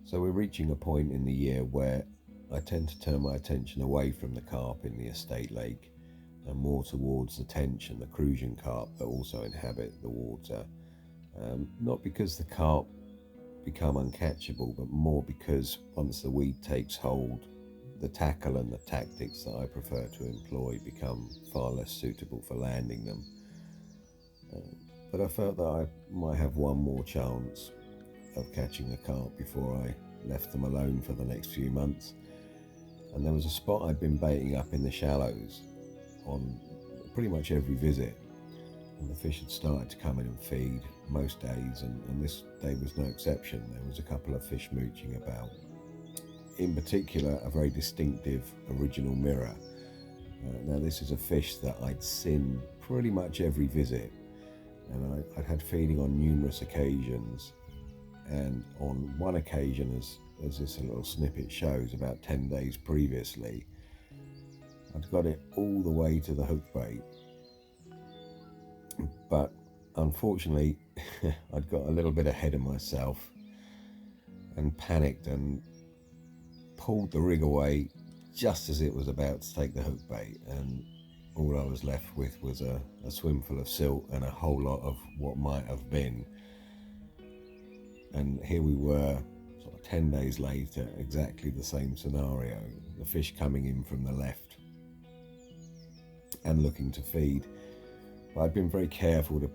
So we're reaching a point in the year where I tend to turn my attention away from the carp in the estate lake and more towards the tench and the crucian carp that also inhabit the water. Not because the carp become uncatchable, but more because once the weed takes hold, the tackle and the tactics that I prefer to employ become far less suitable for landing them. But I felt that I might have one more chance of catching a carp before I left them alone for the next few months. And there was a spot I'd been baiting up in the shallows on pretty much every visit, and the fish had started to come in and feed most days, and this day was no exception. There was a couple of fish mooching about, in particular a very distinctive original mirror. Now this is a fish that I'd seen pretty much every visit, and I'd had feeding on numerous occasions, and on one occasion, as this little snippet shows, about 10 days previously, I'd got it all the way to the hook bait, but unfortunately I'd got a little bit ahead of myself and panicked and pulled the rig away just as it was about to take the hook bait, and all I was left with was a swimful of silt and a whole lot of what might have been. And here we were, sort of 10 days later, exactly the same scenario. The fish coming in from the left and looking to feed. But I'd been very careful to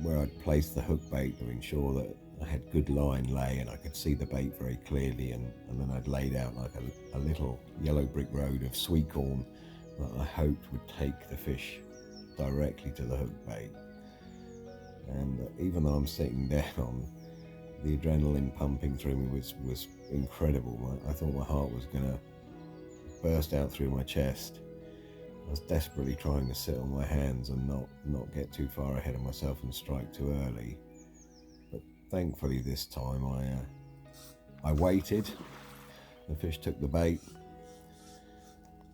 where I'd placed the hook bait to ensure that I had good line lay and I could see the bait very clearly, and then I'd laid out like a little yellow brick road of sweet corn that I hoped would take the fish directly to the hook bait. And even though I'm sitting down, the adrenaline pumping through me was incredible. I thought my heart was going to burst out through my chest. I was desperately trying to sit on my hands and not get too far ahead of myself and strike too early. But thankfully this time I waited. The fish took the bait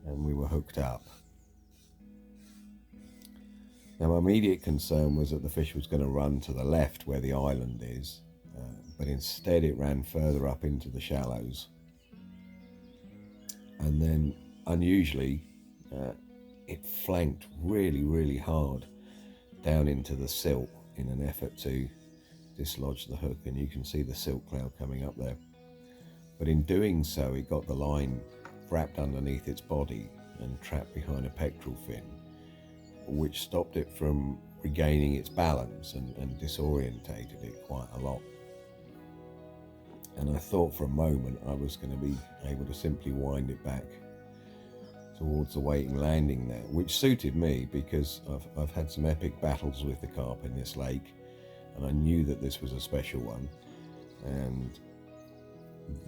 and we were hooked up. Now my immediate concern was that the fish was going to run to the left where the island is, but instead it ran further up into the shallows, and then unusually it flanked really hard down into the silt in an effort to dislodge the hook, and you can see the silt cloud coming up there. But in doing so, it got the line wrapped underneath its body and trapped behind a pectoral fin, which stopped it from regaining its balance and disorientated it quite a lot. And I thought for a moment I was going to be able to simply wind it back towards the waiting landing there, which suited me because I've had some epic battles with the carp in this lake, and I knew that this was a special one, and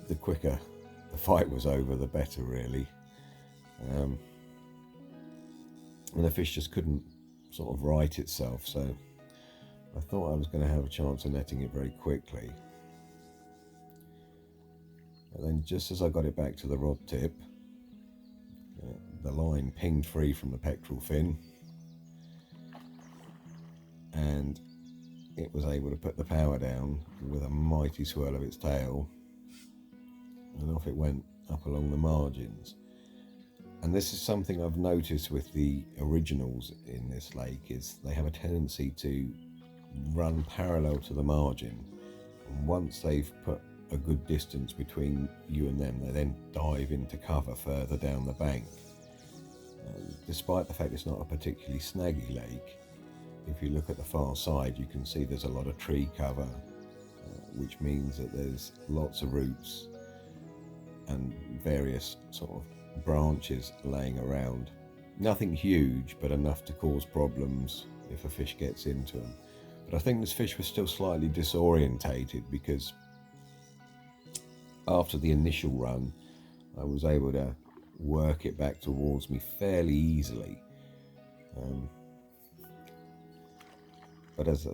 the quicker the fight was over, the better really. And the fish just couldn't sort of right itself, so I thought I was going to have a chance of netting it very quickly. And then just as I got it back to the rod tip, the line pinged free from the pectoral fin, and it was able to put the power down with a mighty swirl of its tail, and off it went up along the margins. And this is something I've noticed with the originals in this lake, is they have a tendency to run parallel to the margin, and once they've put a good distance between you and them, they then dive into cover further down the bank. Despite the fact it's not a particularly snaggy lake, if you look at the far side you can see there's a lot of tree cover, which means that there's lots of roots and various sort of branches laying around. Nothing huge, but enough to cause problems if a fish gets into them. But I think this fish was still slightly disorientated because after the initial run I was able to work it back towards me fairly easily. But as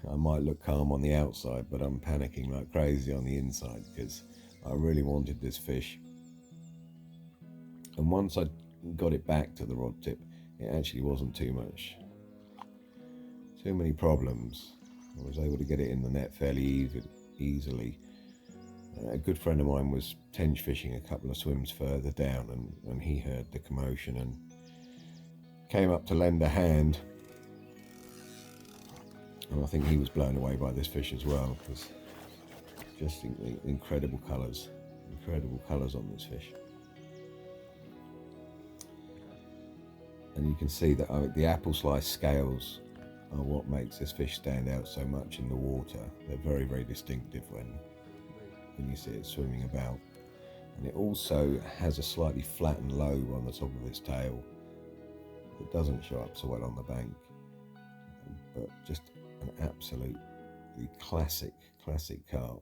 I might look calm on the outside, but I'm panicking like crazy on the inside because I really wanted this fish. And once I got it back to the rod tip, it actually wasn't too many problems. I was able to get it in the net fairly easily. A good friend of mine was tench fishing a couple of swims further down, and he heard the commotion and came up to lend a hand. And I think he was blown away by this fish as well, because just incredible colours on this fish. And you can see that the apple slice scales are what makes this fish stand out so much in the water. They're very, very distinctive when you see it swimming about. And it also has a slightly flattened lobe on the top of its tail. It doesn't show up so well on the bank, but just an absolutely classic carp.